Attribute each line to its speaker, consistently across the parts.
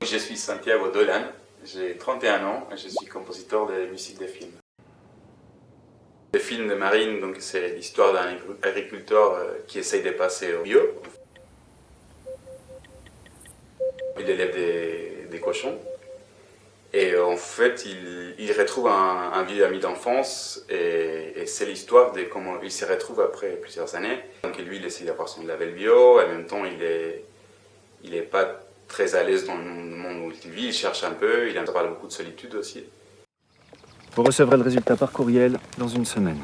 Speaker 1: Je suis Santiago Dolan, j'ai 31 ans et je suis compositeur de musique de films. Le film de Marine, c'est l'histoire d'un agriculteur qui essaye de passer au bio. Il élève des cochons et en fait il retrouve un vieux ami d'enfance et c'est l'histoire de comment il se retrouve après plusieurs années. Donc lui il essaie d'avoir son label bio, en même temps il est pas très à l'aise dans le monde où il vit, il cherche un peu, il a beaucoup de solitude aussi.
Speaker 2: Vous recevrez le résultat par courriel dans une semaine.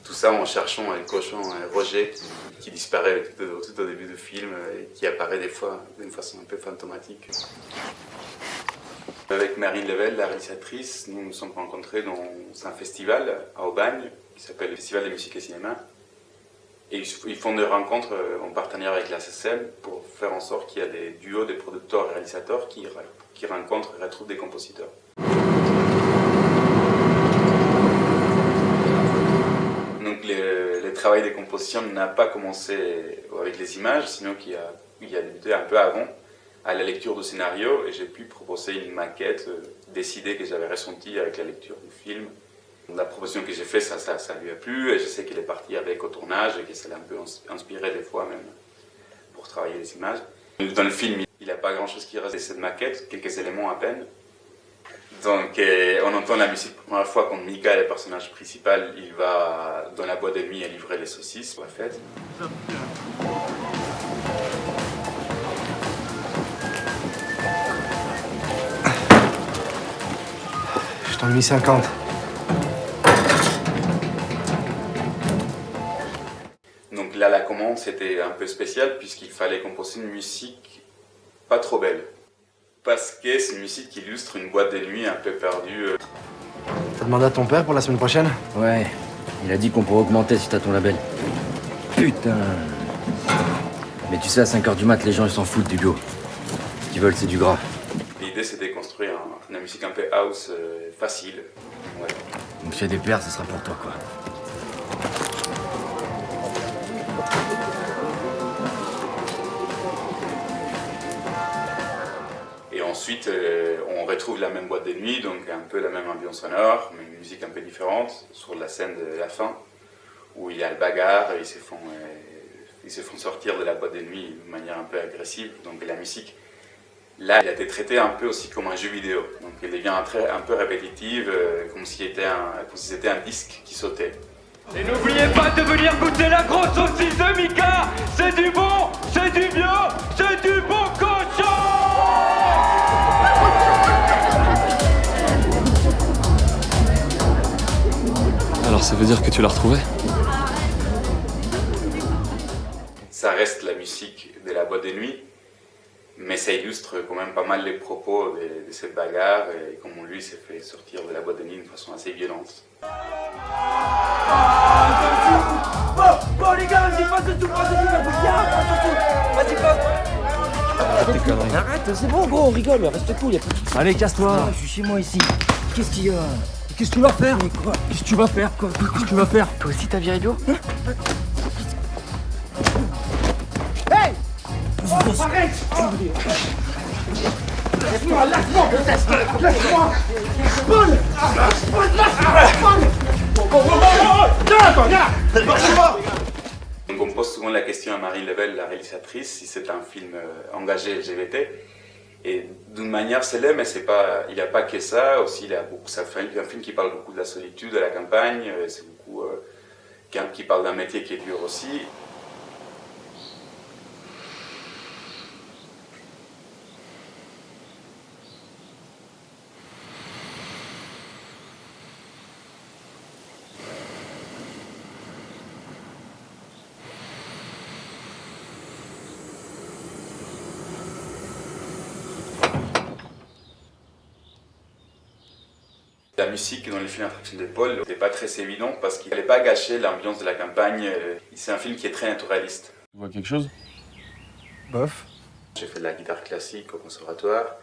Speaker 1: Tout ça en cherchant un cochon, Roger, qui disparaît tout au début du film et qui apparaît des fois d'une façon un peu fantomatique. Avec Marine Level, la réalisatrice, nous nous sommes rencontrés dans un festival à Aubagne qui s'appelle le Festival de musique et cinéma. Et ils font des rencontres en partenariat avec la SSM pour faire en sorte qu'il y a des duos de producteurs et réalisateurs qui rencontrent et retrouvent des compositeurs. Donc le travail de composition n'a pas commencé avec les images, sinon qu'il a débuté un peu avant, à la lecture du scénario, et j'ai pu proposer une maquette décidée que j'avais ressentie avec la lecture du film. La proposition que j'ai faite, ça lui a plu, et je sais qu'il est parti avec au tournage, et que ça l'a un peu inspiré des fois même pour travailler les images. Dans le film, il n'a pas grand-chose qui reste de cette maquette, quelques éléments à peine. Donc on entend la musique pour la première fois quand Mika, le personnage principal, il va dans la boîte de nuit à livrer les saucisses pour la fête.
Speaker 3: Je t'en ai mis 50.
Speaker 1: Donc là, la commande, c'était un peu spécial puisqu'il fallait composer une musique pas trop belle. Parce que c'est une musique qui illustre une boîte de nuit un peu perdue.
Speaker 3: T'as demandé à ton père pour la semaine prochaine?
Speaker 4: Ouais, il a dit qu'on pourrait augmenter si t'as ton label. Putain. Mais tu sais, à 5h du mat, les gens ils s'en foutent du bio. Ce qu'ils veulent, c'est du gras.
Speaker 1: L'idée, c'était de construire une musique un peu house facile. Ouais.
Speaker 4: Donc s'il y a des pères, ce sera pour toi, quoi.
Speaker 1: Et ensuite, on retrouve la même boîte de nuit, donc un peu la même ambiance sonore, mais une musique un peu différente, sur la scène de la fin, où il y a le bagarre, et ils se font sortir de la boîte de nuit de manière un peu agressive. Donc la musique, là, elle a été traitée un peu aussi comme un jeu vidéo. Donc elle devient un peu répétitive, comme si c'était un disque qui sautait.
Speaker 5: Et n'oubliez pas de venir goûter la grosse saucisse de Mika. C'est du bon, c'est du bio, c'est du bon cochon.
Speaker 6: Alors ça veut dire que tu l'as retrouvé?
Speaker 1: Ça reste la musique de la boîte de nuit, mais ça illustre quand même pas mal les propos de cette bagarre et comment lui s'est fait sortir de la boîte de nuit d'une façon assez violente.
Speaker 5: Bon les gars, vas-y, passe tout, vas-y, passe.
Speaker 6: Tes conneries.
Speaker 4: Arrête, c'est bon, gros, on rigole, reste cool, y'a pas de soucis.
Speaker 6: Allez, casse-toi.
Speaker 4: Je suis chez moi ici. Qu'est-ce qu'il y a?
Speaker 6: Qu'est-ce que tu vas faire?
Speaker 4: Mais quoi?
Speaker 6: Qu'est-ce que tu vas faire? Qu'est-ce que tu vas faire?
Speaker 4: Toi aussi t'as viré bio?
Speaker 5: Hey! Arrête! Laisse-moi! Lâche-moi! Paul!
Speaker 1: On pose souvent la question à Marine Level, la réalisatrice, si c'est un film engagé LGBT. Et d'une manière célèbre, mais il n'y a pas que ça. Aussi, ça fait un film qui parle beaucoup de la solitude, de la campagne. C'est beaucoup qui parle d'un métier qui est dur aussi. La musique dans le film Attraction d'épaule n'était pas très évident parce qu'il n'allait pas gâcher l'ambiance de la campagne. C'est un film qui est très naturaliste.
Speaker 6: Tu vois quelque chose?
Speaker 3: Bof.
Speaker 1: J'ai fait de la guitare classique au conservatoire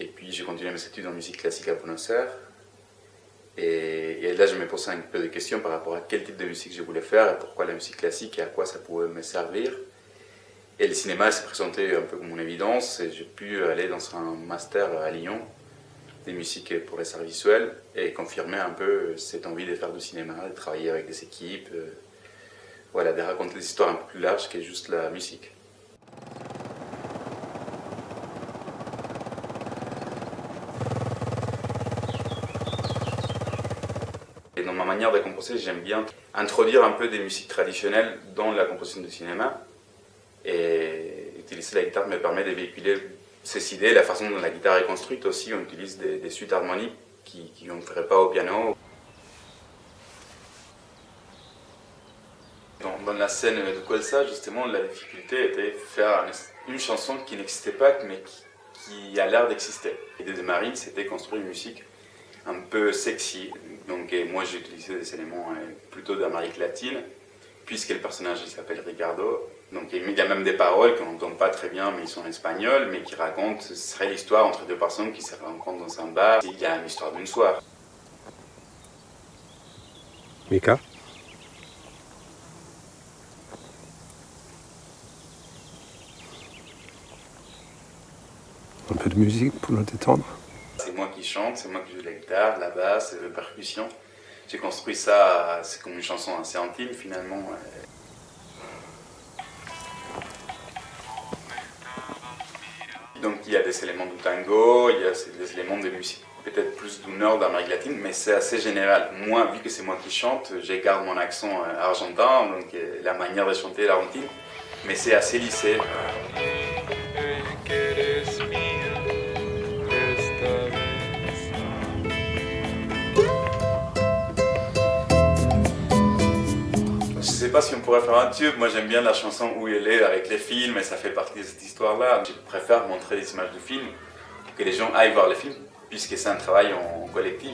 Speaker 1: et puis j'ai continué mes études en musique classique à Buenos Aires. Et là, je me posais un peu de questions par rapport à quel type de musique je voulais faire et pourquoi la musique classique et à quoi ça pouvait me servir. Et le cinéma s'est présenté un peu comme une évidence et j'ai pu aller dans un master à Lyon des musiques pour les arts visuels et confirmer un peu cette envie de faire du cinéma, de travailler avec des équipes, voilà, de raconter des histoires un peu plus larges que juste la musique. Et dans ma manière de composer, j'aime bien introduire un peu des musiques traditionnelles dans la composition du cinéma. Et utiliser la guitare me permet de véhiculer ces idées, la façon dont la guitare est construite aussi. On utilise des suites harmoniques qu'on ne ferait pas au piano. Dans la scène de Colsa, justement, la difficulté était de faire une chanson qui n'existait pas, mais qui a l'air d'exister. L'idée de Marine, c'était construire une musique un peu sexy. Donc, moi, j'ai utilisé des éléments plutôt d'Amérique latine, puisque le personnage il s'appelle Ricardo. Donc, il y a même des paroles qu'on n'entend pas très bien, mais ils sont en espagnol, mais qui racontent, ce serait l'histoire entre deux personnes qui se rencontrent dans un bar. Il y a une histoire d'une soirée.
Speaker 7: Mika? Un peu de musique pour nous détendre.
Speaker 1: C'est moi qui chante, c'est moi qui joue la guitare, la basse, les percussions. J'ai construit ça, c'est comme une chanson assez intime finalement. Donc il y a des éléments du tango, il y a des éléments de musique peut-être plus du nord d'Amérique latine, mais c'est assez général. Moi, vu que c'est moi qui chante, je garde mon accent argentin, donc la manière de chanter est argentine, mais c'est assez lissé. Je sais pas si on pourrait faire un tube, moi j'aime bien la chanson Où elle est avec les films et ça fait partie de cette histoire-là. Je préfère montrer des images de films pour que les gens aillent voir les films, puisque c'est un travail en collectif.